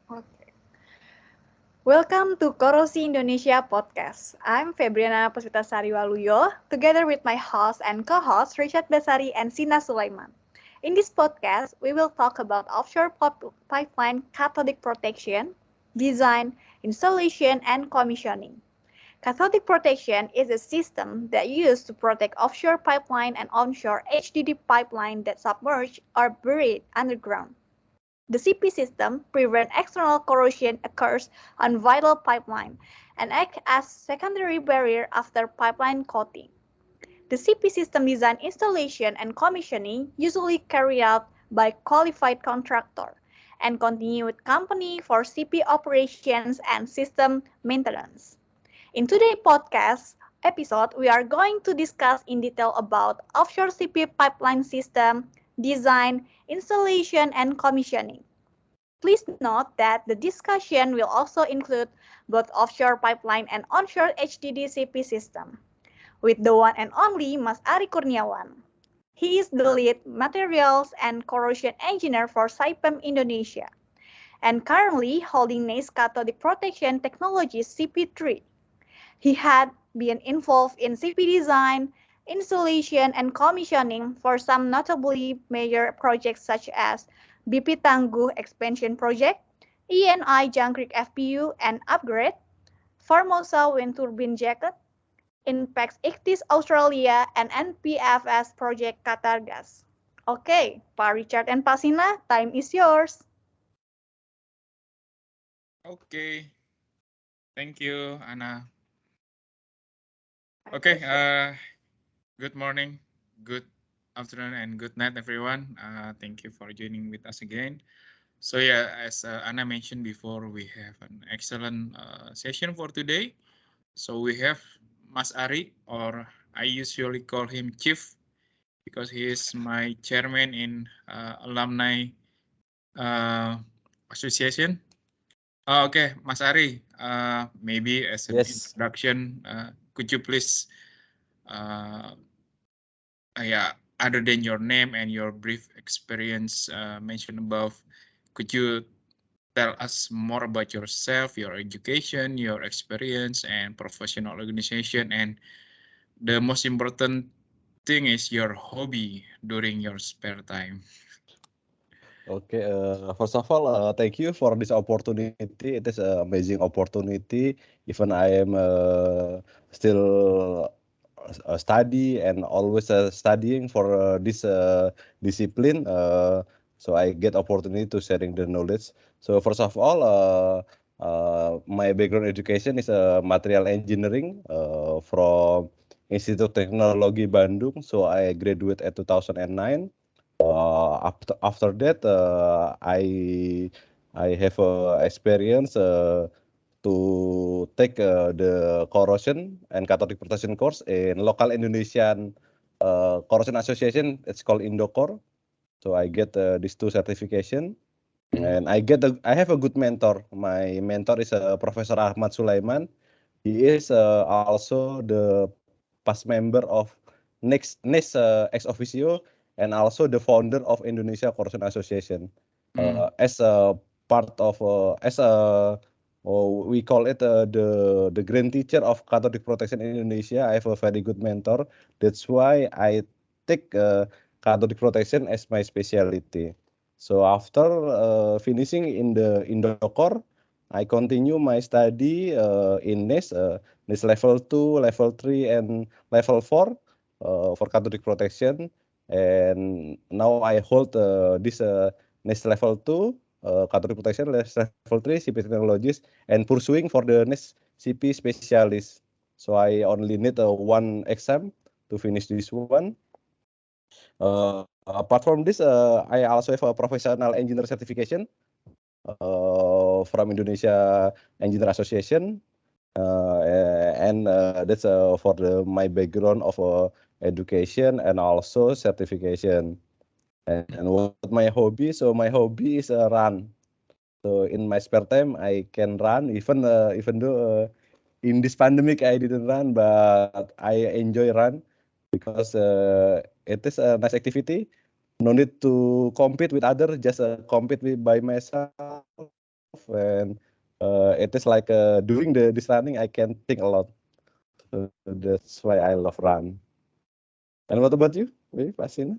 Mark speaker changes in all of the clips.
Speaker 1: Okay. Welcome to Korosi Indonesia podcast. I'm Febriana Puspitasari Waluyo, together with my host and co-host Richard Basari and Sina Sulaiman. In this podcast, we will talk about offshore pipeline cathodic protection, design, installation, and commissioning. Cathodic protection is a system that used to protect offshore pipeline and onshore HDD pipeline that submerge or buried underground. The CP system prevents external corrosion occurs on vital pipeline and act as secondary barrier after pipeline coating. The CP system design, installation, and commissioning usually carried out by qualified contractor and continue with company for CP operations and system maintenance. In today's podcast episode, we are going to discuss in detail about offshore CP pipeline system, design, installation, and commissioning. Please note that the discussion will also include both offshore pipeline and onshore HDD-CP system, with the one and only Mas Ari Kurniawan. He is the lead materials and corrosion engineer for Saipem Indonesia and currently holding NACE Cathodic Protection Technologies CP3. He had been involved in CP design, installation, and commissioning for some notably major projects such as BP Tangguh Expansion Project, ENI Jangkrik FPU and Upgrade, Formosa Wind Turbine Jacket, Inpex Ichthys Australia, and NPFS Project Qatargas. Okay, Pak Richard and Pak Sina, time is yours.
Speaker 2: Okay, thank you, Anna. Okay, good morning, good afternoon, and good night, everyone. Thank you for joining with us again. So yeah, as Anna mentioned before, we have an excellent session for today. So we have Mas Ari, or I usually call him Chief, because he is my chairman in alumni association. Okay, Mas Ari, maybe as an
Speaker 3: Yes.
Speaker 2: introduction, could you please, yeah, other than your name and your brief experience mentioned above, could you tell us more about yourself, your education, your experience, and professional organization, and the most important thing is your hobby during your spare time.
Speaker 3: Okay. First of all, thank you for this opportunity. It is an amazing opportunity. Even I am still study and always studying for this discipline. So I get opportunity to sharing the knowledge. So first of all, my background education is material engineering from Institut Teknologi Bandung. So I graduate at 2009. After that, I have experience to take the corrosion and cathodic protection course in local Indonesian corrosion association. It's called Indocor. So I get these two certification, and I have a good mentor. My mentor is Professor Ahmad Sulaiman. He is also the past member of next ex officio, and also the founder of Indonesia Corrosion Association. As a part of as a we call it the grand teacher of cathodic protection in Indonesia. I have a very good mentor. That's why I take cathodic protection as my specialty. So after finishing in the Indocor, I continue my study in NIS level 2, level 3, and level 4 for cathodic protection. And now I hold this NIS level 2, cathodic protection, level 3, CP technologies, and pursuing for the next CP specialist. So I only need one exam to finish this one. Apart from this, I also have a professional engineer certification from Indonesia Engineer Association, and that's for my background of education and also certification. And what my hobby? So my hobby is run. So in my spare time, I can run. Even though in this pandemic I didn't run, but I enjoy run because it is a nice activity. No need to compete with others, just compete by myself and it is like during this running I can think a lot. So that's why I love run. And what about you, Pasina?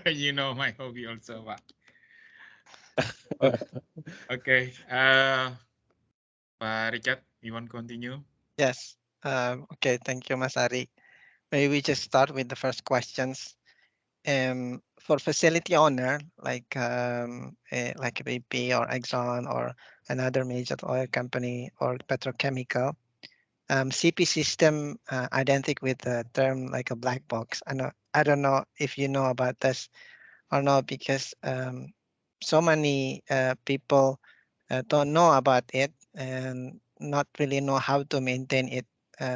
Speaker 2: You know my hobby also, Pak. Okay. Pak Richard, you want to continue?
Speaker 4: Yes. Okay. Thank you, Mas Ari. Maybe we just start with the first questions. For facility owner like BP or Exxon or another major oil company or petrochemical, CP system identical with the term like a black box. I don't know if you know about this or not, because so many people don't know about it and not really know how to maintain it,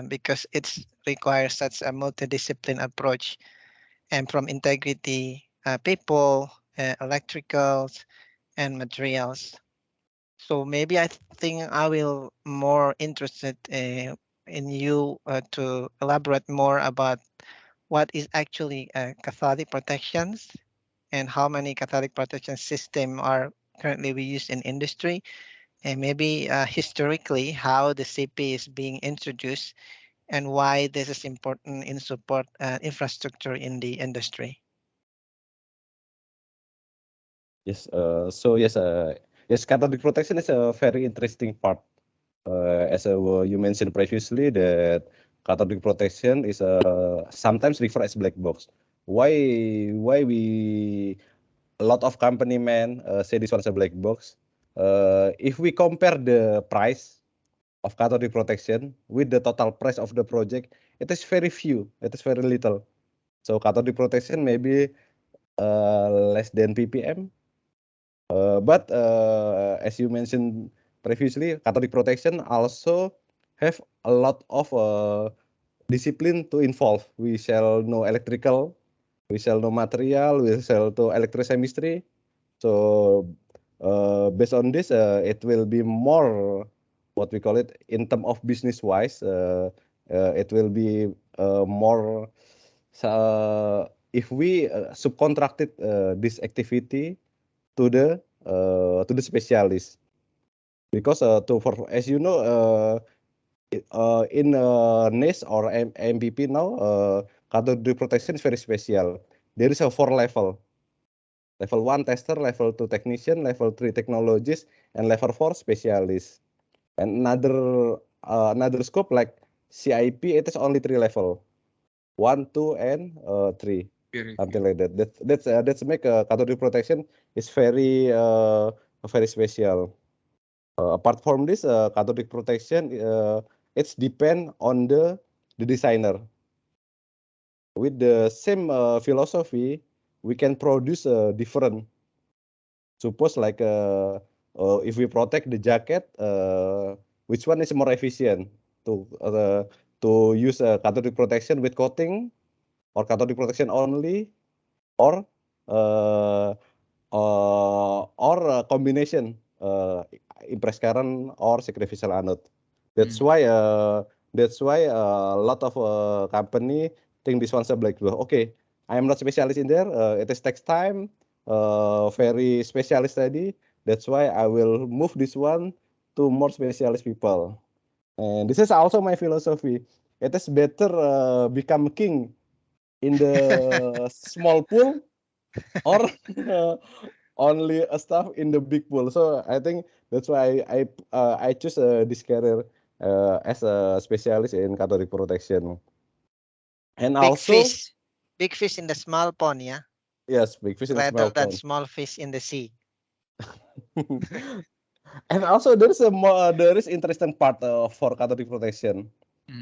Speaker 4: because it requires such a multidiscipline approach, and from integrity, people, electricals, and materials. So maybe I think I will more interested in you to elaborate more about what is actually cathodic protections and how many cathodic protection system are currently we use in industry, and maybe historically how the CP is being introduced and why this is important in support infrastructure in the industry.
Speaker 3: Yes. Yes. Cathodic protection is a very interesting part. As you mentioned previously, that cathodic protection is sometimes referred as black box. Why we a lot of company men say this one's a black box? If we compare the price of cathodic protection with the total price of the project, it is very few. It is very little. So cathodic protection maybe less than ppm. But as you mentioned previously, cathodic protection also have a lot of discipline to involve. We shall know electrical, we shall know material, we shall know electrochemistry. So based on this, it will be more what we call it in term of business wise. It will be more if we subcontracted this activity to the specialist, because as you know, in NIST or MPP now, cathodic protection is very special. There is a 4 level. Level 1 tester, level 2 technician, level 3 technologist, and level 4 specialist. And another scope like CIP, it is only 3 level, 1, 2, and 3. Something like that. That's make cathodic protection is very special. Apart from this, cathodic protection, it's depend on the designer. With the same philosophy, we can produce different. Suppose like if we protect the jacket, which one is more efficient to use cathodic protection with coating, or cathodic protection only, or combination impress current or sacrificial anode. That's why a lot of company think this one's a black box. Okay, I am not specialist in there. It takes time, very specialist study. That's why I will move this one to more specialist people. And this is also my philosophy. It is better become king in the small pool, or only a staff in the big pool. So I think that's why I choose this career as a specialist in cathodic protection. And also,
Speaker 4: big fish in the small pond, yeah.
Speaker 3: yes, big fish in the small
Speaker 4: Rather than
Speaker 3: pond.
Speaker 4: small fish in the sea.
Speaker 3: And also there is interesting part for cathodic protection.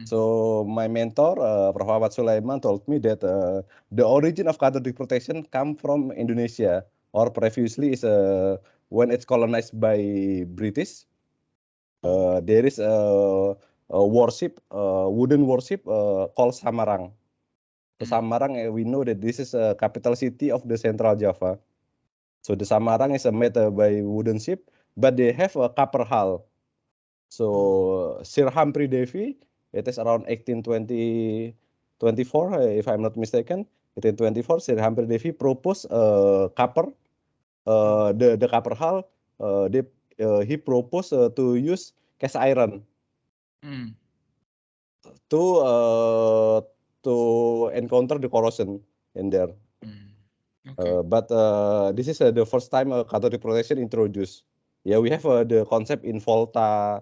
Speaker 3: So my mentor, Prof. Ahmad Sulaiman, told me that the origin of cathodic protection come from Indonesia, or previously is when it's colonized by British. There is a warship, wooden warship called Samarang. So Samarang, we know that this is a capital city of the Central Java. So the Samarang is made by wooden ship, but they have a copper hull. So Sir Humphrey Davy, it is around 1824, if I'm not mistaken. 1824, Sir Humphrey Davy proposed copper, the copper hull he proposed to use cast iron
Speaker 2: Mm.
Speaker 3: to encounter the corrosion in there.
Speaker 2: Mm. Okay.
Speaker 3: But this is the first time cathodic protection introduced. Yeah, we have the concept in Volta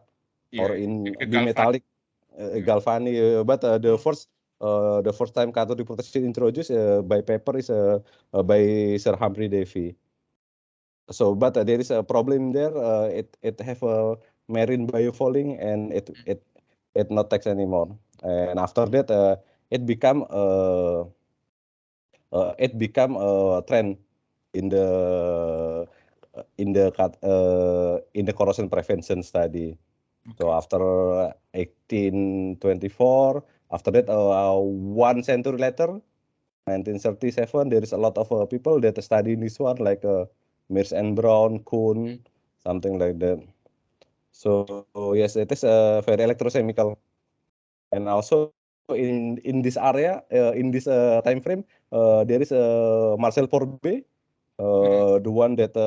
Speaker 3: or
Speaker 2: Yeah.
Speaker 3: in
Speaker 2: Galvan.
Speaker 3: bimetallic
Speaker 2: Yeah.
Speaker 3: Galvani, but the first time cathodic protection introduced by paper is by Sir Humphrey Davy. So, but there is a problem there. It have a marine biofouling and it not tax anymore. And after that, it become a trend in the corrosion prevention study. So
Speaker 2: Okay.
Speaker 3: after 1824, after that, 1 century later, 1937, there is a lot of people that study this one, like Mears and Brown, Kuhn, something like that. So yes, it is very electrochemical, and also in this area, in this time frame, there is Marcel Fourbe, the one that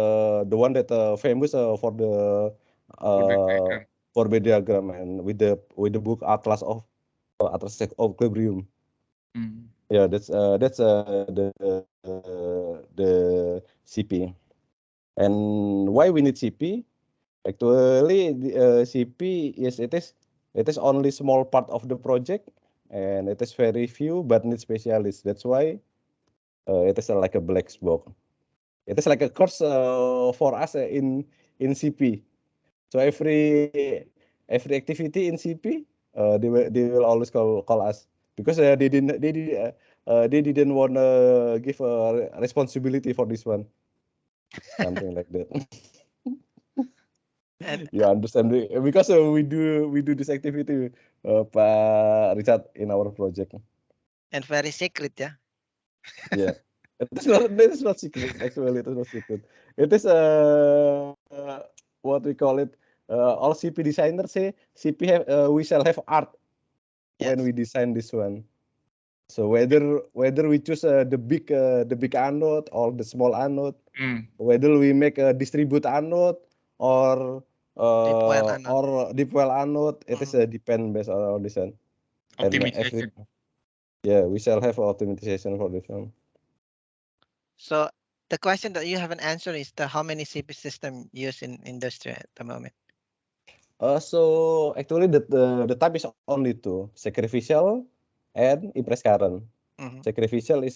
Speaker 3: famous for the
Speaker 2: Fourbe
Speaker 3: uh,
Speaker 2: diagram.
Speaker 3: Fourbe diagram, and with the book Atlas of Equilibrium.
Speaker 2: Mm.
Speaker 3: Yeah, that's the CP. And why we need CP? Actually, the CP it is only small part of the project, and it is very few but need specialists. That's why it is like a black box. It is like a course for us in CP. So every activity in CP, they will always call us because they didn't want to give a responsibility for this one, something like that.
Speaker 4: And
Speaker 3: You understand because we do this activity, Pak Richard, in our project.
Speaker 4: very secret, yeah.
Speaker 3: Yeah, it is not secret. Actually, it is not secret. It is what we call it. All CP designers say CP we shall have art when
Speaker 4: Yes.
Speaker 3: we design this one. So whether we choose the big anode or the small anode,
Speaker 2: Mm.
Speaker 3: whether we make a distribute anode or
Speaker 4: Deep well anode.
Speaker 3: or deep well anode, it is depend based on our design. And
Speaker 2: Optimization.
Speaker 3: we shall have optimization for this one.
Speaker 4: So the question that you haven't answered is how many CP system used in industry at the moment?
Speaker 3: So actually the type is only two: sacrificial and impress current. Sacrificial is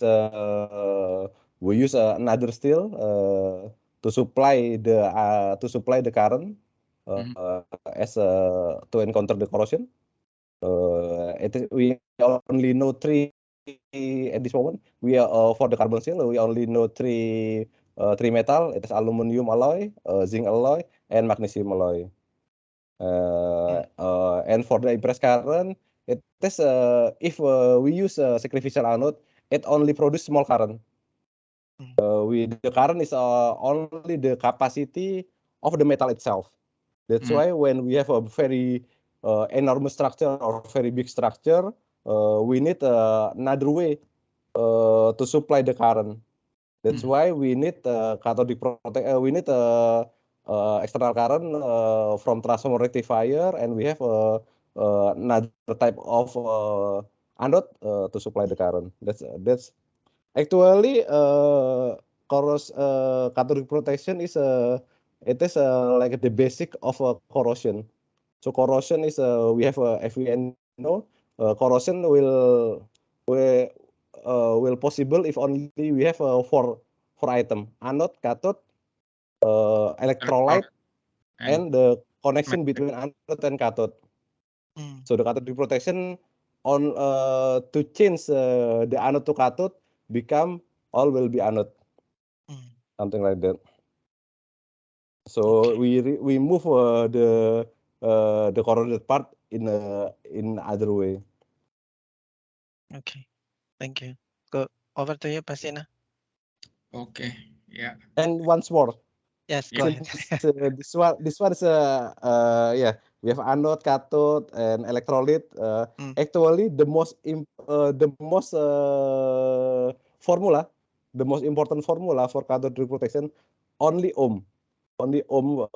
Speaker 3: we use another steel to supply the current as to encounter the corrosion. We only know three at this moment. We are for the carbon steel. We only know three metal. It is aluminum alloy, zinc alloy, and magnesium alloy. And for the impress current, it is if we use a sacrificial anode, it only produce small current. The current is only the capacity of the metal itself. That's why when we have a very enormous structure or very big structure, we need another way to supply the current. That's why we need cathodic we need external current from transformer rectifier, and we have another type of anode to supply the current. That's actually cathodic protection is like the basic of corrosion. So corrosion is we have if we know corrosion will possible if only we have four item: anode, cathode, electrolyte, and the connection between anode and cathode. So the cathode protection on to change the anode to cathode become all will be anode, something like that. So we move the corroded part in other way.
Speaker 4: Okay, thank you. Go over to you, Pasina.
Speaker 2: Okay. Yeah.
Speaker 3: And once more.
Speaker 4: Yes, go ahead.
Speaker 3: This one is yeah, we have anode, cathode, and electrolyte. Actually, the most formula, the most important formula for cathode protection, only ohm. only ohm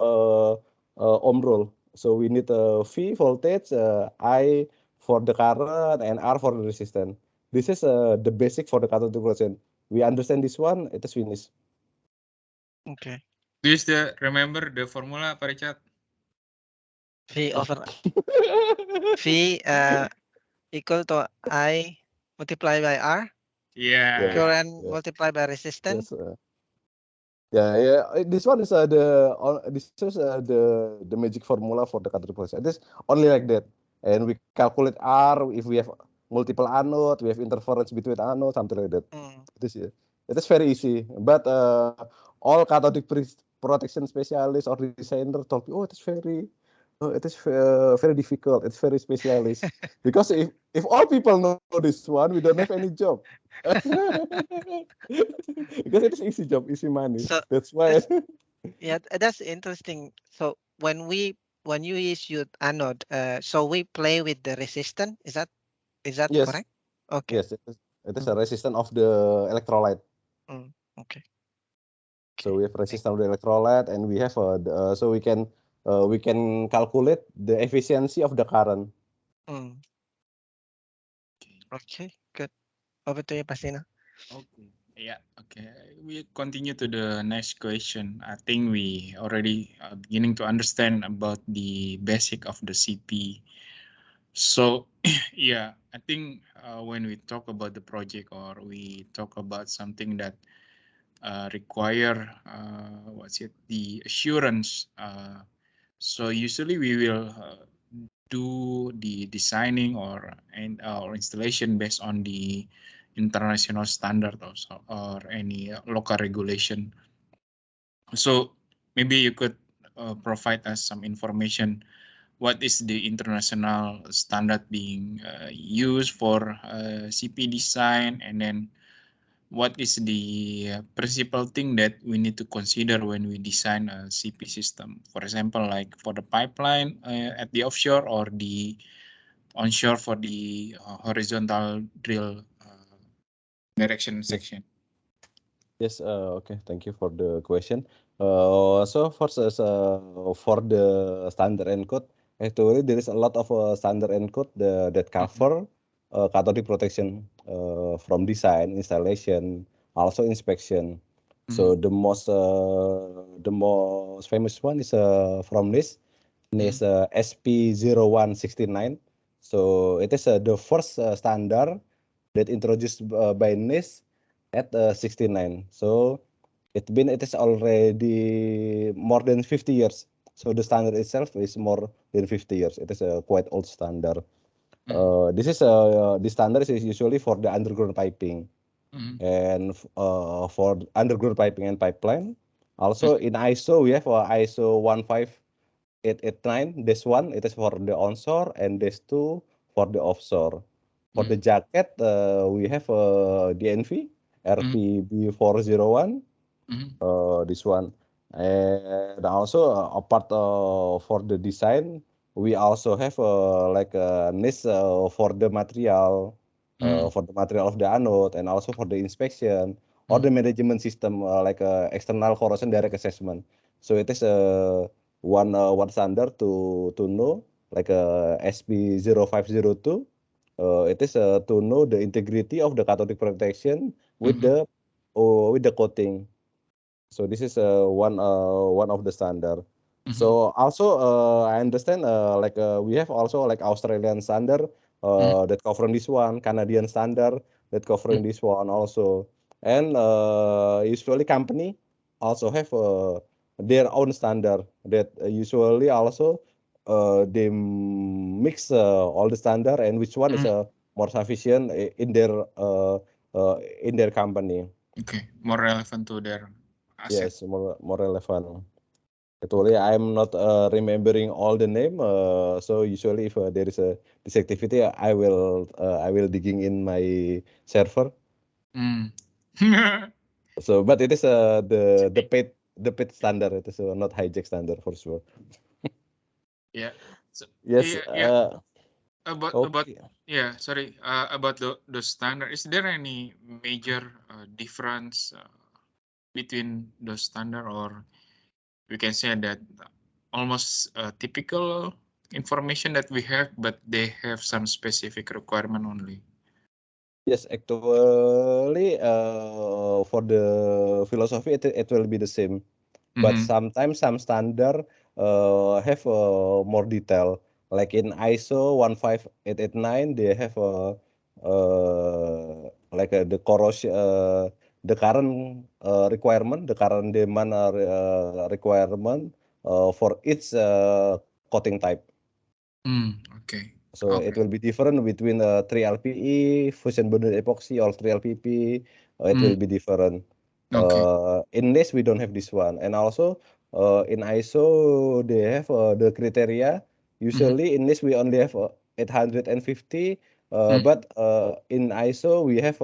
Speaker 3: rule. So we need V voltage, I for the current, and R for the resistance. This is the basic for the cathodic protection. We understand this one, it is finished.
Speaker 4: Okay.
Speaker 2: Do you still remember the formula, Pak Richard?
Speaker 4: V over V equal to I multiplied by R,
Speaker 2: Yeah.
Speaker 4: current
Speaker 3: yeah.
Speaker 4: multiplied by resistance.
Speaker 3: Yes, yeah. This one is this is the magic formula for the cathodic protection. It is only like that, and we calculate R if we have multiple anode, we have interference between anode, something like that. It is very easy, but all cathodic protection specialists or designer told me, oh, it is very difficult. It's very specialist because if all people know this one, we don't have any job. Because it is easy job, easy money.
Speaker 4: So
Speaker 3: That's why.
Speaker 4: yeah, that's interesting. So when you issue anode, so we play with the resistance. Is that
Speaker 3: Yes,
Speaker 4: correct? Okay.
Speaker 3: yes, it is a resistance of the electrolyte.
Speaker 4: Okay.
Speaker 3: So we have resistance of the electrolyte, and we have so we can calculate the efficiency of the current.
Speaker 4: Okay, good. Over to you, Pasina.
Speaker 2: Okay. Yeah. Okay. We continue to the next question. I think we already beginning to understand about the basic of the CP. So yeah, I think when we talk about the project or we talk about something that require the assurance. So usually we will do the designing or installation based on the international standard or any local regulation. So maybe you could provide us some information. What is the international standard being used for CP design, and then what is the principal thing that we need to consider when we design a CP system? For example, like for the pipeline at the offshore or the onshore for the horizontal drill direction section.
Speaker 3: Yes, okay, thank you for the question. So first, for the standard encode, actually there is a lot of standard encode that cover cathodic protection from design, installation, also inspection. So the most famous one is from NIST, SP0169. So it is the first standard that introduced by NIST at 69. So it is already more than 50 years. So the standard itself is more than 50 years. It is a quite old standard. This standard is usually for the underground piping, and for underground piping and pipeline. Also in ISO we have ISO 15889. This one it is for the onshore, and this two for the offshore. For the jacket we have DNV RPB 401. This one, and also apart for the design, we also have like a NIST for the material, for the material of the anode, and also for the inspection or the management system, like external corrosion direct assessment. So it is one standard to know, like SP 0502. It is to know the integrity of the cathodic protection with the coating. So this is one of the standard. So also I understand like we have also like Australian standard that covering this one, Canadian standard that covering this one also, and usually company also have their own standard that usually also they mix all the standard and which one is more sufficient in their company.
Speaker 2: Okay, more relevant to their asset.
Speaker 3: Yes, more relevant. Actually, I'm not remembering all the name. So usually, if there is this activity, I will digging in my server. So, but it is the paid standard. It is not hijack standard for sure.
Speaker 2: Yeah. So,
Speaker 3: Yes.
Speaker 2: yeah. About
Speaker 3: Okay.
Speaker 2: sorry. About the standard, is there any major difference between the standard, or we can say that almost typical information that we have, but they have some specific requirement only.
Speaker 3: Yes, actually, for the philosophy, it will be the same. But sometimes some standard have more detail. Like in ISO 15889, they have like the corrosion, the current requirement, the current demand requirement for each coating type.
Speaker 2: Okay.
Speaker 3: So it will be different between 3LPE, fusion bonded epoxy, or 3LPP. It will be different.
Speaker 2: Okay.
Speaker 3: In NIST, we don't have this one. And also in ISO, they have the criteria. Usually in NIST, we only have 850. But in ISO, we have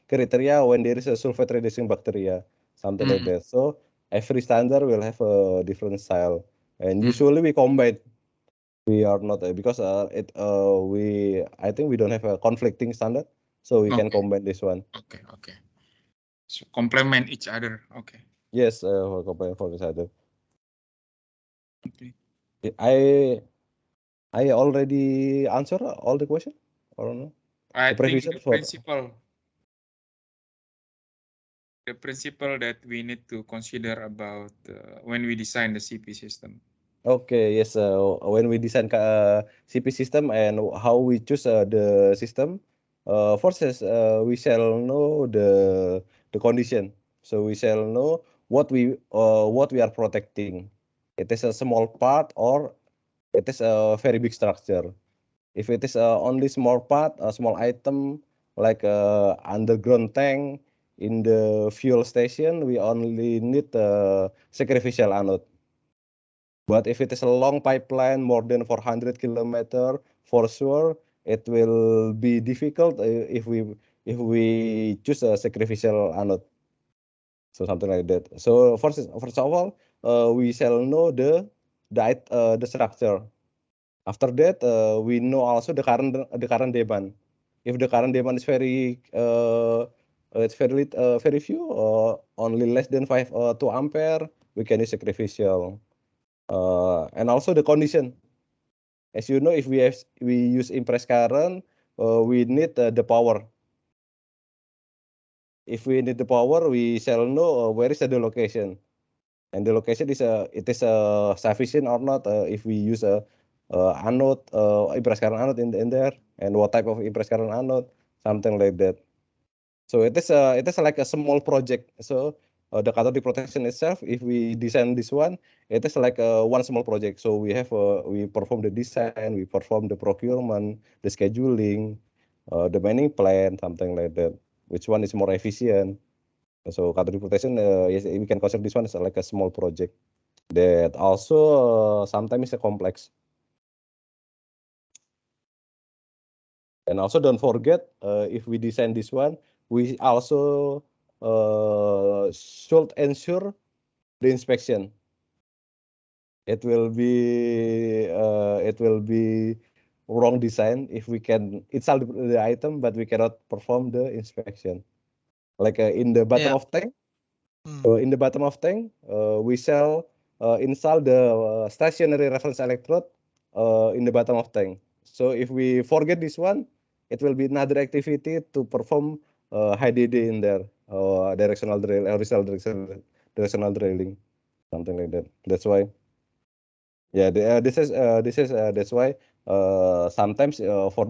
Speaker 3: criteria when there is a sulfate reducing bacteria, something like that. So every standard will have a different style. And usually we combine. We are not because I think we don't have a conflicting standard, so we can
Speaker 2: Okay.
Speaker 3: combine this one.
Speaker 2: Okay. Okay. So complement each other. Okay.
Speaker 3: Yes, for combine for each other.
Speaker 2: Okay.
Speaker 3: I already answer all the question or no?
Speaker 2: I
Speaker 3: The
Speaker 2: think
Speaker 3: previous for
Speaker 2: the principle that we need to consider about when we design the CP system.
Speaker 3: Okay, yes. When we design CP system and how we choose the system, first is we shall know the condition. So we shall know what we are protecting. It is a small part or it is a very big structure. If it is only small part, a small item like underground tank in the fuel station, we only need sacrificial anode. But if it is a long pipeline, more than 400 kilometer, for sure, it will be difficult if we choose a sacrificial anode. So something like that. So first of all, we shall know the structure. After that, we know also the current demand. If the current demand is very few, only less than 2 ampere, we can use sacrificial. And also the condition. As you know, if we use impress current, we need the power. If we need the power, we shall know where is the location, and the location is sufficient or not. If we use a anode, impress current anode in there, and what type of impress current anode, something like that. So it is like a small project. So the cathodic protection itself, if we design this one, it is like one small project. So we perform the design, we perform the procurement, the scheduling, the manning plan, something like that. Which one is more efficient? So cathodic protection, yes, we can consider this one as like a small project that also sometimes is complex. And also don't forget, if we design this one, we also should ensure the inspection. It will be wrong design if we can install the item, but we cannot perform the inspection. Like in the bottom of tank, we shall install the stationary reference electrode in the bottom of tank. So if we forget this one, it will be another activity to perform HDD in there, directional drill, directional drilling, something like that. That's why. Yeah, that's why sometimes for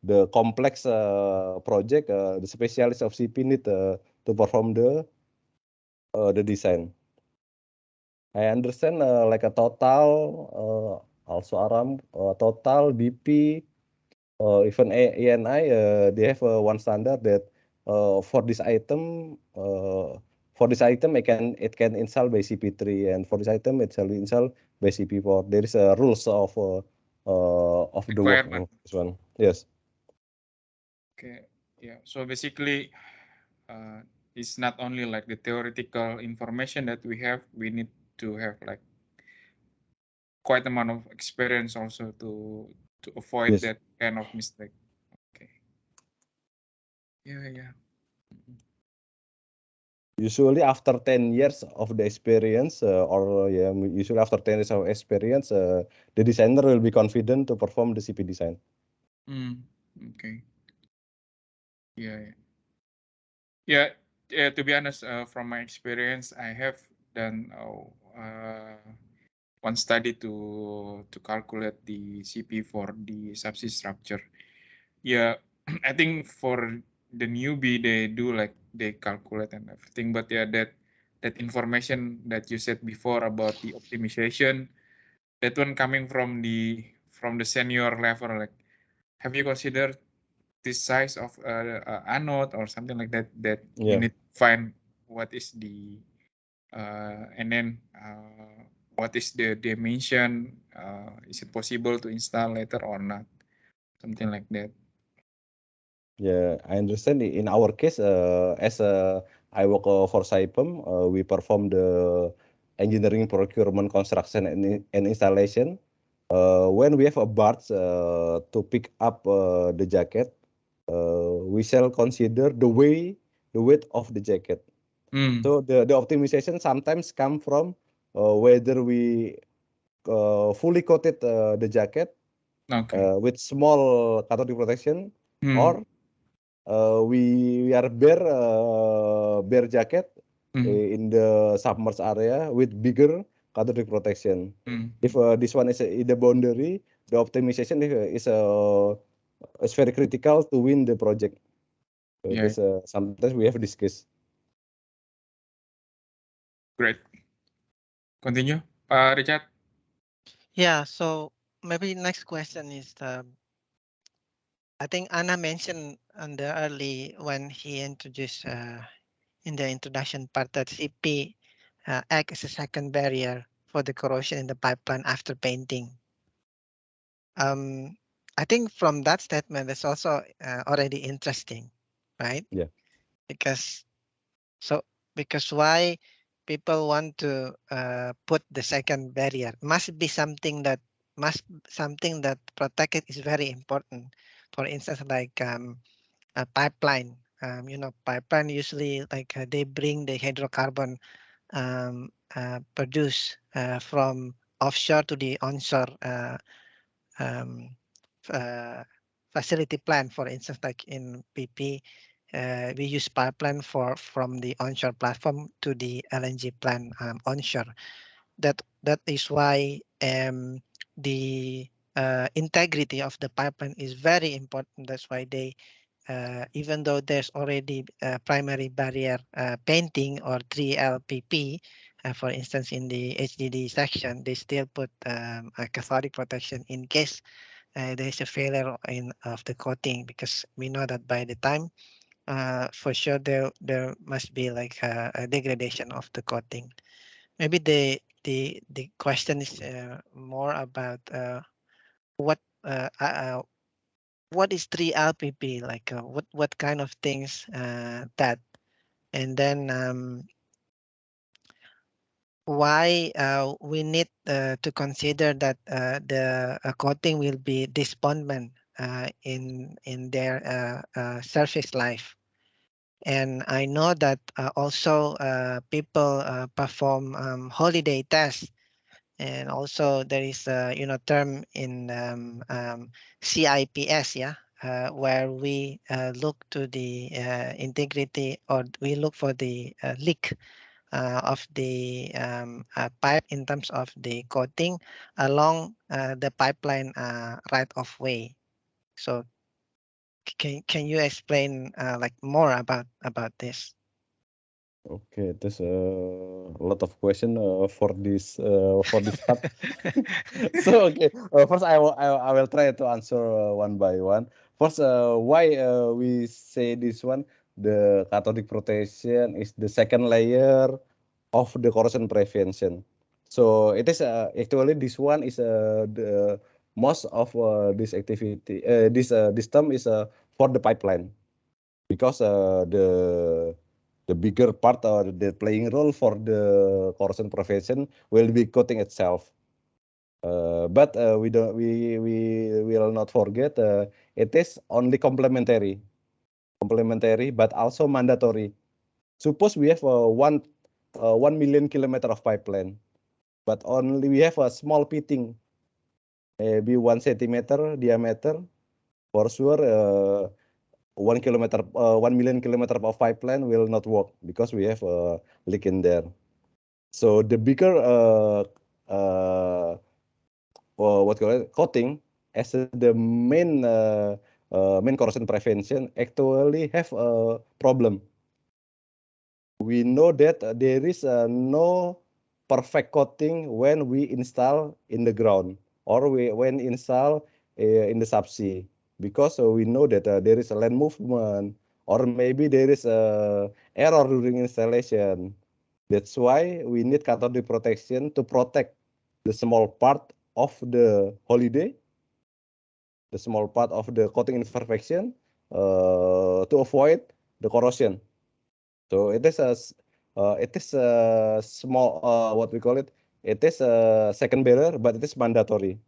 Speaker 3: the complex project, the specialists of CP need to perform the design. I understand like a total, also Aram, total BP, even ANI, they have one standard that for this item, it can install by CP3, and for this item it shall be installed by CP4. There is a rules of the work of this one. Yes.
Speaker 2: Okay. Yeah. So basically, it's not only like the theoretical information that we have. We need to have like quite amount of experience also to avoid
Speaker 3: Yes.
Speaker 2: that kind of mistake. Okay. Yeah.
Speaker 3: Usually after 10 years of the experience, usually after 10 years of experience, the designer will be confident to perform the CP design.
Speaker 2: Okay. Yeah. Yeah. Yeah. To be honest, from my experience, I have done one study to calculate the CP for the subsea structure. Yeah, I think for the newbie they do like they calculate and everything, but yeah, that information that you said before about the optimization, that one coming from the senior level, like have you considered this size of anode or something like that you
Speaker 3: Yeah.
Speaker 2: need to find what is the and then what is the dimension, is it possible to install later or not, something like that.
Speaker 3: Yeah, I understand. In our case, as I work for Saipem, we perform the engineering, procurement, construction, and installation. When we have a barge to pick up the jacket, we shall consider the weight of the jacket. So the optimization sometimes come from whether we fully coated the jacket
Speaker 2: Okay.
Speaker 3: with small cathodic protection,
Speaker 2: Hmm.
Speaker 3: or we are bare jacket in the submerged area with bigger cathodic protection. If this one is in the boundary, the optimization is very critical to win the project. So
Speaker 2: Yeah.
Speaker 3: this sometimes we have discussed.
Speaker 2: Great. Continue, Richard.
Speaker 4: Yeah, so maybe next question is I think Anna mentioned on the early when he introduced in the introduction part that CP act as a second barrier for the corrosion in the pipeline after painting. I think from that statement, it's also already interesting, right?
Speaker 3: Yeah.
Speaker 4: Because why people want to put the second barrier must be something that protect it is very important. For instance, like a pipeline. Pipeline usually like they bring the hydrocarbon produced from offshore to the onshore um, facility plant. For instance, like in PP, we use pipeline from the onshore platform to the LNG plant onshore. That is why the integrity of the pipeline is very important. That's why they even though there's already primary barrier painting or 3LPP, for instance, in the HDD section, they still put a cathodic protection in case there's a failure of the coating, because we know that by the time for sure there must be like a degradation of the coating. Maybe the question is more about what is 3LPP, like what kind of things that, and then why we need to consider that the coating will be despondent in their surface life. And I know that also people perform holiday tests, and also there is a term in CIPS, where we look to the integrity, or we look for the leak of the pipe in terms of the coating along the pipeline right of way. So can you explain like more about this?
Speaker 3: Okay, there's a lot of question for this part. So okay, first I will try to answer one by one. First, why we say this one? The cathodic protection is the second layer of the corrosion prevention. So it is actually this one is the most of this activity. This term is for the pipeline, because the bigger part or the playing role for the corrosion prevention will be coating itself. But we will not forget it is only complementary, but also mandatory. Suppose we have 1 million kilometer of pipeline, but only we have a small pitting, maybe 1 centimeter diameter. For sure, 1 million kilometer of pipeline will not work because we have a leak in there. So the bigger coating as the main corrosion prevention actually have a problem. We know that there is no perfect coating when we install in the ground or when install in the subsea, because we know that there is a land movement or maybe there is a error during installation. That's why we need cathodic protection to protect the small part of the holiday, the small part of the coating imperfection, to avoid the corrosion. So it is a small what we call it. It is a second barrier, but it is mandatory.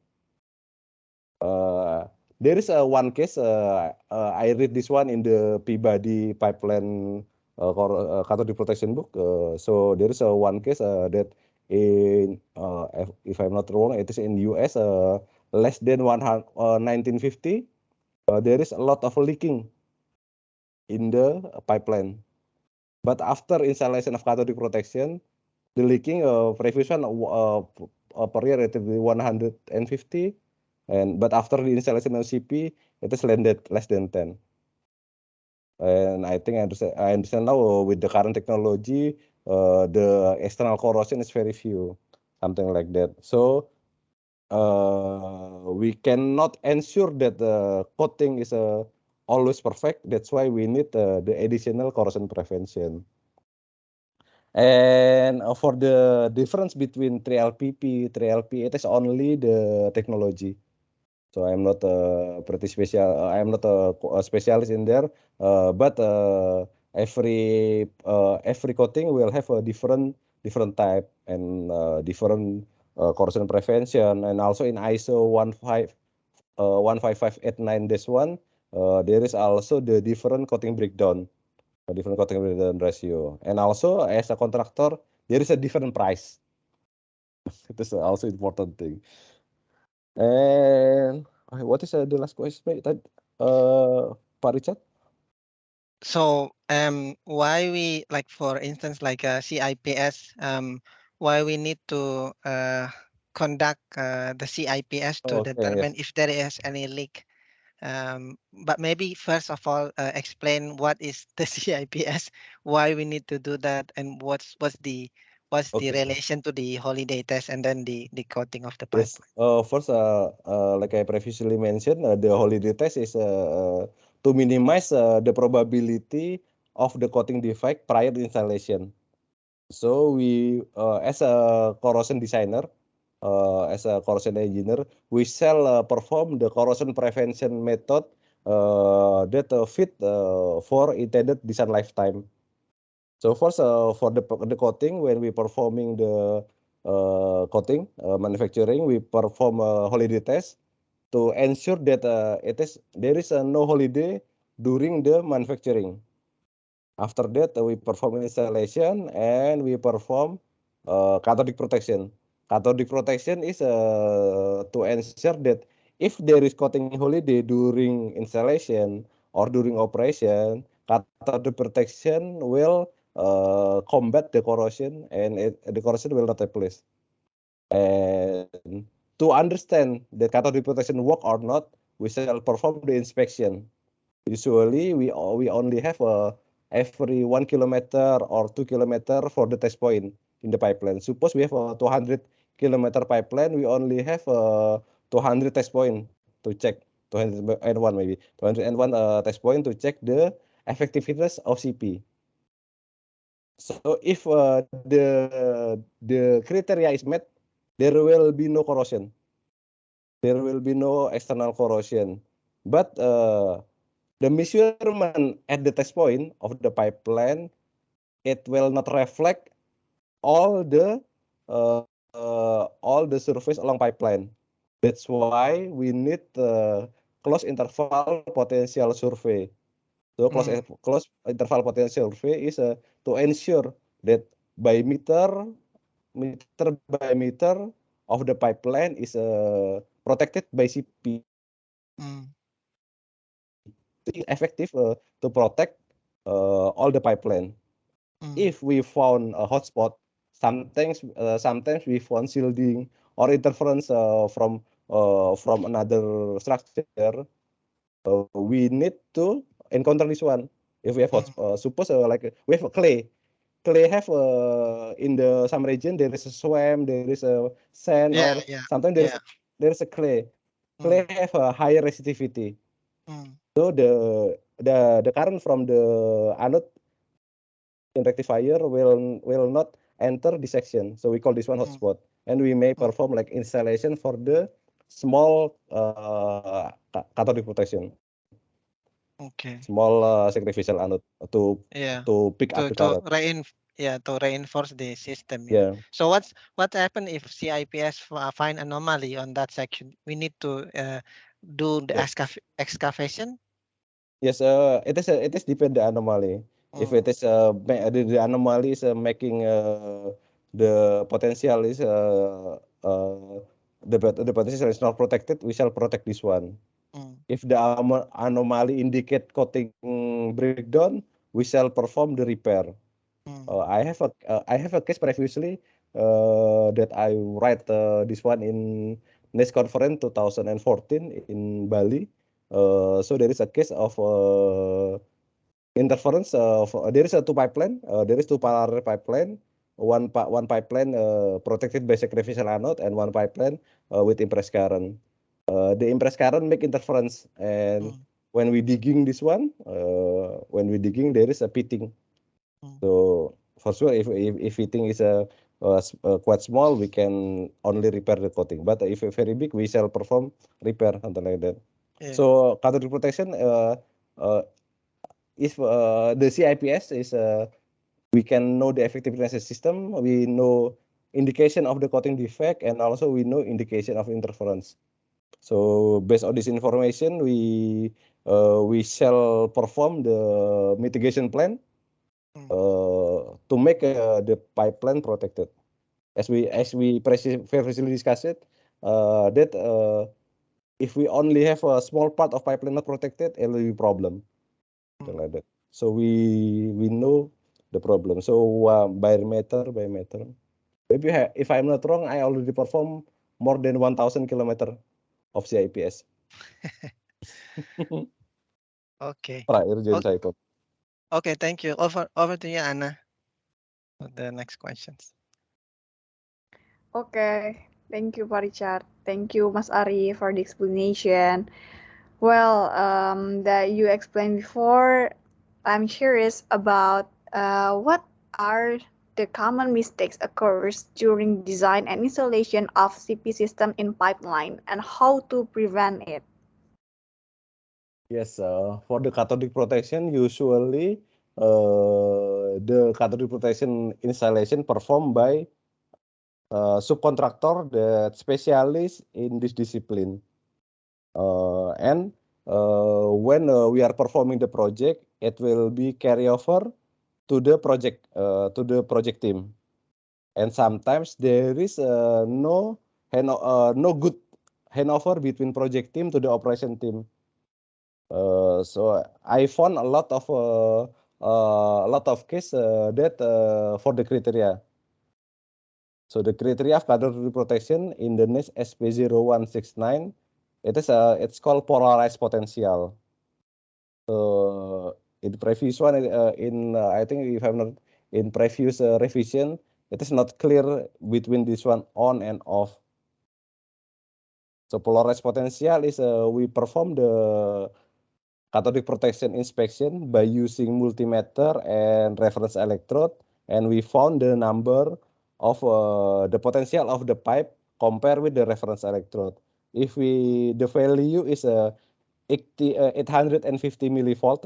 Speaker 3: There is one case. I read this one in the Peabody pipeline cathodic protection book. So there is one case that in if I'm not wrong, it is in US. Less than 1950. There is a lot of leaking in the pipeline. But after installation of cathodic protection, the leaking previous one per year it is 150, but after the installation of CP, it is less than 10. And I think I understand now with the current technology, the external corrosion is very few, something like that. So we cannot ensure that the coating is always perfect. That's why we need the additional corrosion prevention. And for the difference between 3LPP, 3LP, it is only the technology. So I'm not pretty special. I'm not a specialist in there. But every coating will have a different type and different corrosion prevention. And also in ISO 15589-1, there is also the different coating breakdown. A different coating breakdown ratio. And also as a contractor, there is a different price. It is also important thing. And what is the last question, Pak Richard?
Speaker 4: So why we, like for instance, like CIPS, why we need to conduct the CIPS to
Speaker 3: Okay,
Speaker 4: determine
Speaker 3: yes.
Speaker 4: if there is any leak. But maybe first of all, explain what is the CIPS, why we need to do that, and what's the
Speaker 3: Okay.
Speaker 4: relation to the holiday test and then the coating of the
Speaker 3: Yes.
Speaker 4: pipeline.
Speaker 3: First, like I previously mentioned, the holiday test is to minimize the probability of the coating defect prior to installation. So we, as a corrosion designer, as a corrosion engineer, we shall perform the corrosion prevention method that fit for intended design lifetime. So first, for the coating, when we performing the coating manufacturing, we perform a holiday test to ensure that there is no holiday during the manufacturing. After that, we perform installation and we perform cathodic protection. Cathodic protection is to ensure that if there is coating holiday during installation or during operation, cathodic protection will combat the corrosion and the corrosion will not take place. And to understand that cathodic protection work or not, we shall perform the inspection. Usually, we only have every 1 kilometer or 2 kilometer for the test point in the pipeline. Suppose we have a 200 kilometer pipeline, we only have 200 test point to check. 201 maybe 201 test point to check the effectiveness of CP. So if the criteria is met, there will be no corrosion. There will be no external corrosion. But the measurement at the test point of the pipeline, it will not reflect all the surface along pipeline. That's why we need close interval potential survey. So close interval potential survey is to ensure that by meter by meter of the pipeline is protected by CP. It's effective to protect all the pipeline. If we found a hotspot, sometimes we found shielding or interference from another structure. We need to encounter this one. If we have suppose like we have a clay have in some region there is a swamp, there is a sand, or sometimes there is a clay. Clay have a higher resistivity. So the current from the anode in rectifier will not enter this section. So we call this one hotspot, and we may perform like installation for the small cathodic protection. Small sacrificial anode to pick up the current.
Speaker 4: To reinforce the system.
Speaker 3: Yeah.
Speaker 4: So what happen if CIPS find anomaly on that section? We need to do the excavation.
Speaker 3: Yes, it is depend the anomaly. If it is the anomaly is making the potential is the potential is not protected, we shall protect this one. If the anomaly indicate coating breakdown, we shall perform the repair. I have a case previously that I write this one in NIST conference 2014 in Bali. So there is a case of interference. There is a two pipeline. There is two parallel pipeline. One pipeline protected by sacrificial anode, and one pipeline with impressed current. The impressed current make interference, and when we digging this one, there is a pitting. So for sure, if fitting is quite small, we can only repair the coating. But if very big, we shall perform repair, something like that. So cathodic protection, if the CIPS is, we can know the effectiveness of the system. We know indication of the coating defect, and also we know indication of interference. So based on this information, we shall perform the mitigation plan to make the pipeline protected. As we previously discussed it, that if we only have a small part of pipeline not protected, it will be problem. Like that. So we know the problem. So by meter. Maybe if I'm not wrong, I already perform more than 1,000 kilometer of CIPS.
Speaker 4: Okay.
Speaker 3: Okay,
Speaker 4: thank you. Over to you, Anna. For the next questions.
Speaker 1: Okay, thank you, Pak Richard. Thank you, Mas Ari, for the explanation. Well, that you explained before, I'm curious about what are the common mistakes occurs during design and installation of CP system in pipeline, and how to prevent it.
Speaker 3: Yes, for the cathodic protection, usually the cathodic protection installation performed by subcontractor that specialist in this discipline. And when we are performing the project, it will be carry over to the project team. And sometimes there is no good handover between project team to the operation team. So I found a lot of case that for the criteria. So the criteria of cathodic protection in the NIST SP0169, it's called polarized potential. So in the previous one, I think if I'm not in previous revision, it is not clear between this one on and off. So polarized potential is we perform the cathodic protection inspection by using multimeter and reference electrode, and we found the number of the potential of the pipe compared with the reference electrode. If the value is 850 millivolt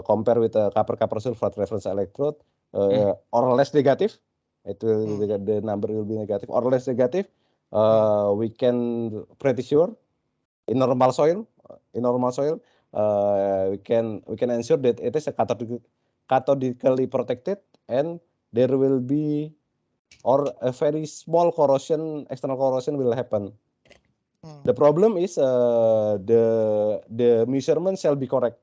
Speaker 3: compared with copper sulfate reference electrode, or less negative, the number will be negative or less negative. We can pretty sure in normal soil, we can ensure that it is a cathodically protected, and there will be or a very small corrosion, external corrosion will happen. The problem is the measurement shall be correct.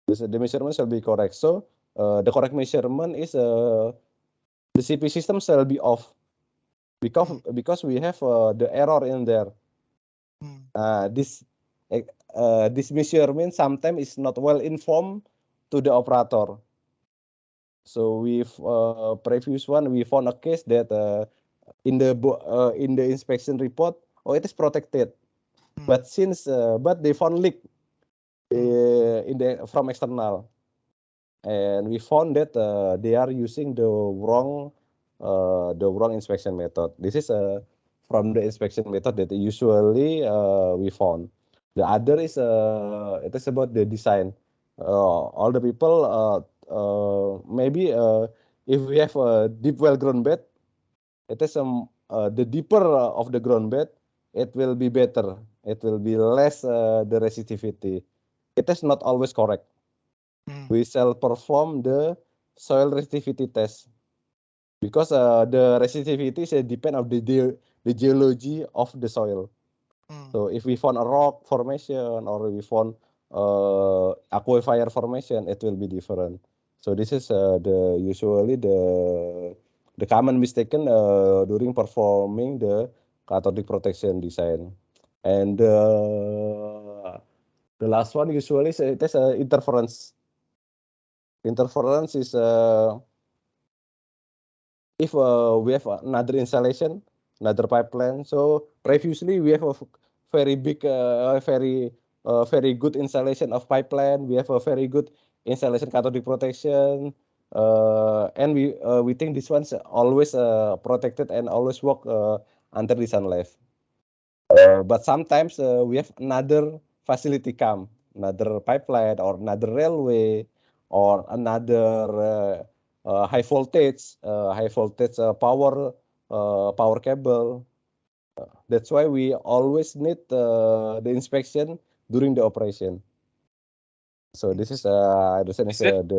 Speaker 3: The measurement shall be correct. So the correct measurement is the CP system shall be off because we have the error in there. This measurement sometimes is not well informed to the operator. So we've previous one we found a case that in the inspection report, it is protected, but since but they found leak from external, and we found that they are using the wrong inspection method. This is from the inspection method that usually we found. The other is it is about the design. All the people maybe if we have a deep well ground bed, it is the deeper of the ground bed, it will be better. It will be less the resistivity. It is not always correct. We shall perform the soil resistivity test because the resistivity is depend on the geology of the soil. So if we found a rock formation or we found aquifer formation, it will be different. So this is usually the common mistaken during performing the cathodic protection design. And the last one usually it is interference. Interference is if we have another installation, another pipeline. So previously we have a very big, very good installation of pipeline. We have a very good installation cathodic protection, and we think this one's always protected and always work under the sun life. But sometimes we have another facility come, another pipeline or another railway or another high voltage power cable. That's why we always need the inspection during the operation. So this is I understand
Speaker 2: Is it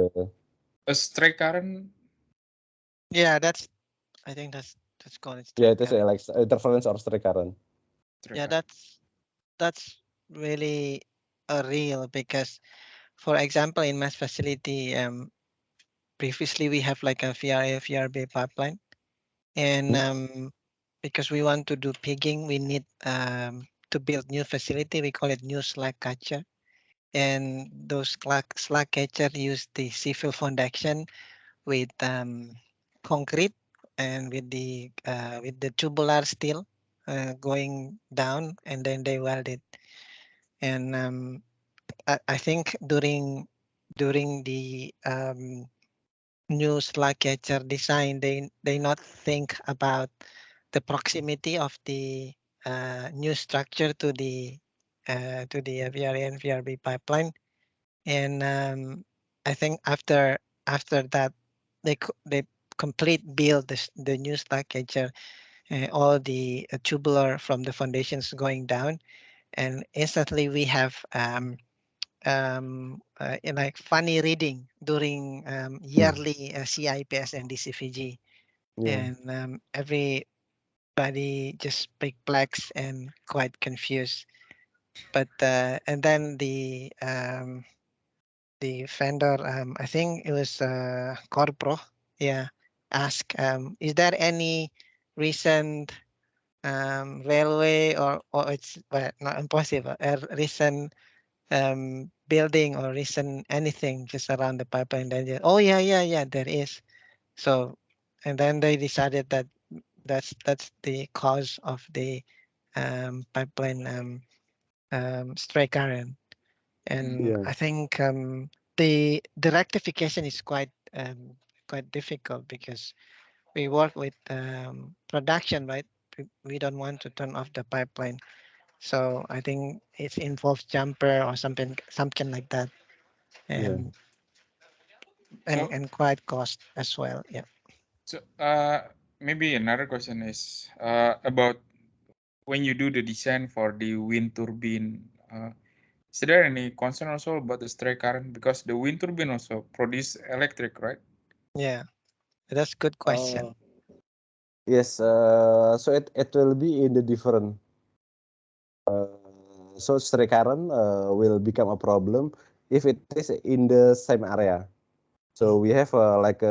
Speaker 2: a stray current?
Speaker 4: Yeah, I think that's called it.
Speaker 3: Yeah, it is like interference or stray current.
Speaker 4: Yeah, that's really a real, because for example in mass facility, previously we have like a VRA VRB pipeline, and because we want to do pigging, we need to build new facility. We call it new slag catcher, and those slag catcher use the civil foundation with concrete and with the tubular steel going down, and then they weld it. And I think during the new slag catcher design, they not think about the proximity of the new structure to the VRA and VRB pipeline, and I think after that they complete build the new slag catcher, all the tubular from the foundations going down, and instantly we have like funny reading during yearly CIPS and DCVG, and everybody just perplexed and quite confused. But and then the vendor, I think it was Corpro, ask, is there any recent railway or it's not impossible, a recent building or recent anything just around the pipeline? Then yeah, there is. So, and then they decided that that's the cause of the pipeline stray current. And I think the rectification is quite difficult, because we work with production, right? We don't want to turn off the pipeline, so I think it involves jumper or something like that, and quite cost as well. Yeah.
Speaker 2: So maybe another question is about when you do the design for the wind turbine, Is there any concern also about the stray current? Because the wind turbine also produce electric, right?
Speaker 4: Yeah, that's good question.
Speaker 3: Yes, so it will be in the different. So stray current will become a problem if it is in the same area. So we have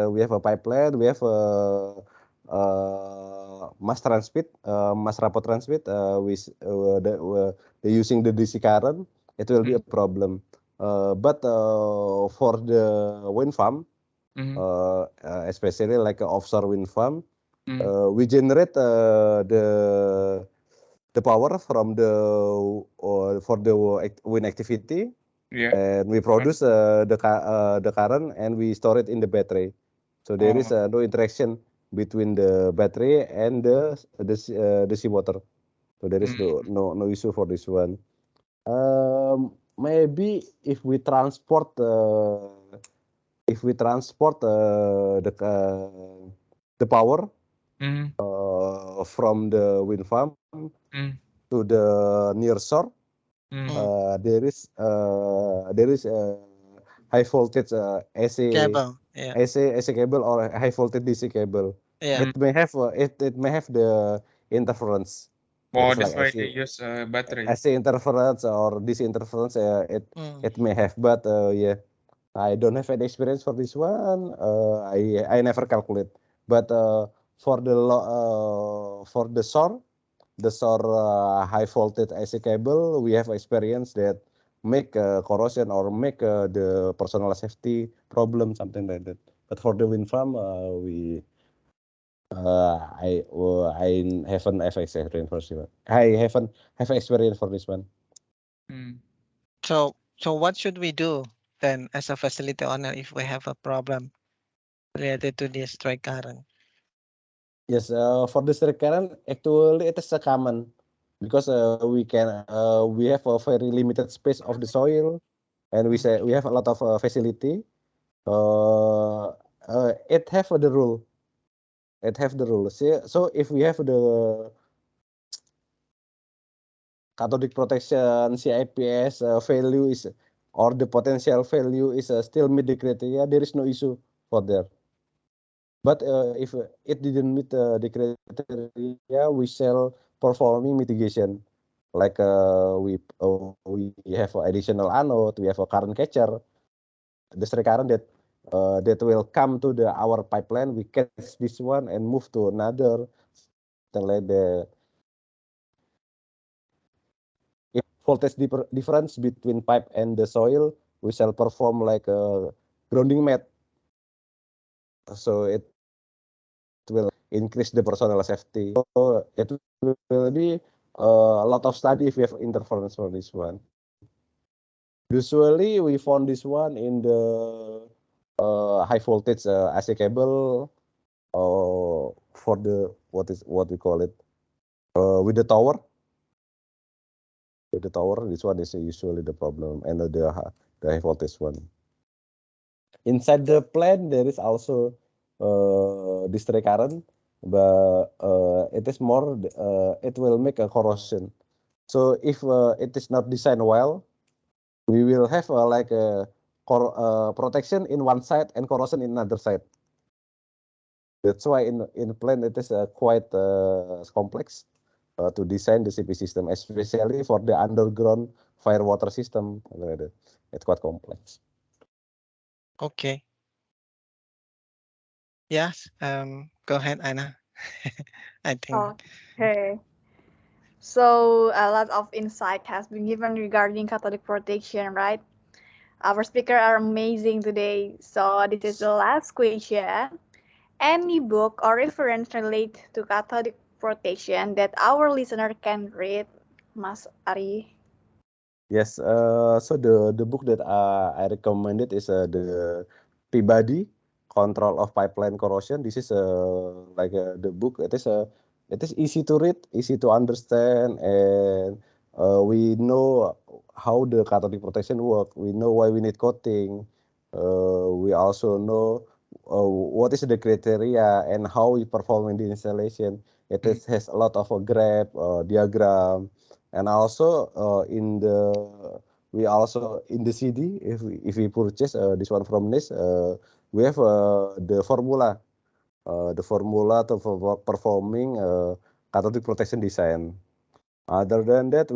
Speaker 3: we have a pipeline, we have a mass transmit, mass rapid transmit with the using the DC current, it will be a problem. But for the wind farm, especially like an offshore wind farm, we generate the power from the for the wind activity,
Speaker 2: Yeah.
Speaker 3: and we produce the current and we store it in the battery. So there is no interaction between the battery and the seawater. So there is no issue for this one. Maybe if we transport the power from the wind farm to the near shore, there is high voltage AC
Speaker 4: Cable. Yeah.
Speaker 3: AC cable or a high voltage DC cable.
Speaker 4: Yeah.
Speaker 3: It may have it may have the interference.
Speaker 2: Oh,
Speaker 3: It's like
Speaker 2: that's why they use battery.
Speaker 3: AC interference or DC interference. It may have, but yeah, I don't have any experience for this one. I never calculate. But for the shore, high voltage AC cable, we have experience that make corrosion or make the personal safety problem, something like that. But for the wind farm, I haven't have experience for this one. I haven't have experience for this one.
Speaker 4: So what should we do then as a facility owner if we have a problem related to this stray current?
Speaker 3: Yes, for the stray current, actually it is a common because we have a very limited space of the soil, and we have a lot of facility. It have the rule. It have the rule. So if we have the cathodic protection CIPS value is or the potential value is still meet the criteria, there is no issue for there. But if it didn't meet the criteria, we shall performing mitigation. Like we have additional anode, we have a current catcher, the stray current that will come to our pipeline. We catch this one and move to another. Like the if voltage difference between pipe and the soil, we shall perform like a grounding mat. So it will increase the personal safety. So it will be a lot of study if we have interference for this one. Usually we found this one in the high voltage AC cable for the what we call it with the tower. With the tower, this one is usually the problem, and the high voltage one. Inside the plant, there is also stray current, but it is more. It will make a corrosion. So if it is not designed well, we will have like a protection in one side and corrosion in another side. That's why in plant it is quite complex to design the CP system, especially for the underground fire water system. It's quite complex.
Speaker 4: Okay. Yes. Go ahead, Anna. I think.
Speaker 1: Okay. So a lot of insight has been given regarding cathodic protection, right? Our speakers are amazing today. So this is the last question. Any book or reference related to cathodic protection that our listener can read, Mas Ari?
Speaker 3: Yes, so the book that I recommended is the Peabody Control of Pipeline Corrosion. This is like the book. It is easy to read, easy to understand, and we know how the cathodic protection work. We know why we need coating. We also know what is the criteria and how we perform in the installation. Has a lot of a graph, diagram. And also in the we also in the CD, if we purchase this one from NIST, we have the formula to performing cathodic protection design. Other than that,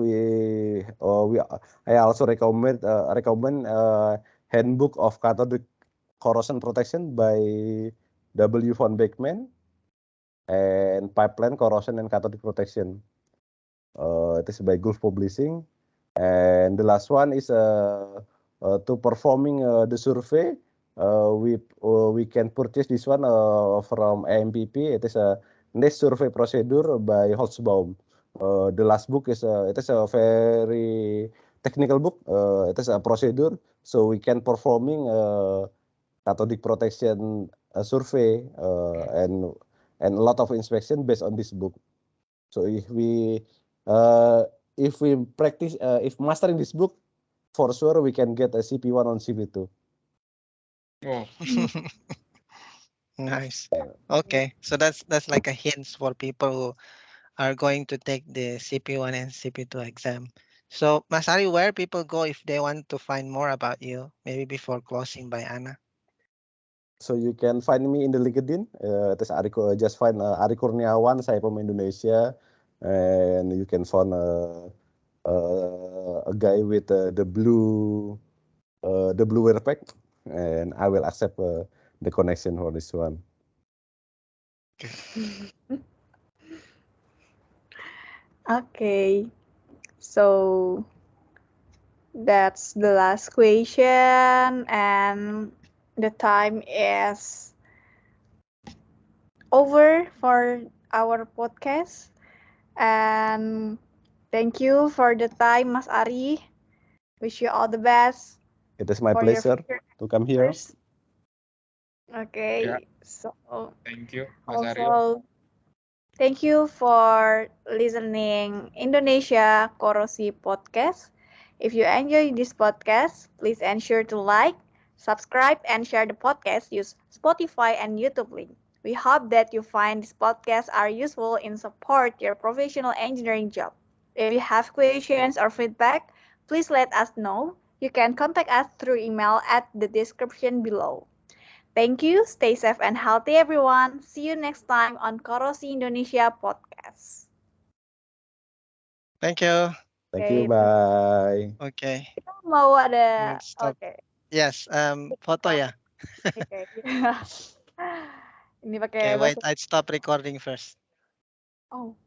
Speaker 3: I also recommend handbook of cathodic corrosion protection by W. von Beckmann and pipeline corrosion and cathodic protection. It is by Gulf Publishing. And the last one is to performing the survey. We can purchase this one from AMPP. It is a NIST survey procedure by Holzbaum. The last book is it is a very technical book. It is a procedure, so we can performing cathodic protection survey and a lot of inspection based on this book. So if we practice, if mastering this book, for sure we can get a CP1 on CP2.
Speaker 2: Oh,
Speaker 4: Nice. Okay, so that's like a hint for people who are going to take the CP1 and CP2 exam. So Mas Ari, where people go if they want to find more about you, maybe before closing by Ana?
Speaker 3: So you can find me in the LinkedIn. Just find Ari Kurniawan, saya pemain Indonesia, and you can find a guy with the blue wear pack, and I will accept the connection for this one.
Speaker 1: Okay, so that's the last question, and the time is over for our podcast. And thank you for the time, Mas Ari. Wish you all the best
Speaker 3: It is my
Speaker 1: for your
Speaker 3: pleasure
Speaker 1: future
Speaker 3: to come here.
Speaker 1: endeavors. Okay,
Speaker 2: Yeah.
Speaker 1: so
Speaker 2: thank you, Mas Aryo.
Speaker 1: also thank you for listening Indonesia Korosi Podcast. If you enjoy this podcast, please ensure to like, subscribe, and share the podcast. Use Spotify and YouTube link. We hope that you find this podcast are useful in support your professional engineering job. If you have questions or feedback, please let us know. You can contact us through email at the description below. Thank you, stay safe and healthy everyone. See you next time on Korosi Indonesia Podcast.
Speaker 4: Thank you.
Speaker 3: Thank you,
Speaker 1: Oke,
Speaker 3: bye.
Speaker 4: Okay,
Speaker 1: kita mau ada,
Speaker 4: let's stop.
Speaker 1: oke,
Speaker 4: Yes, foto ya.
Speaker 1: oke. Ini pakai
Speaker 4: Okay, wait,
Speaker 1: bahasa.
Speaker 4: I'd stop recording first.
Speaker 1: Oh.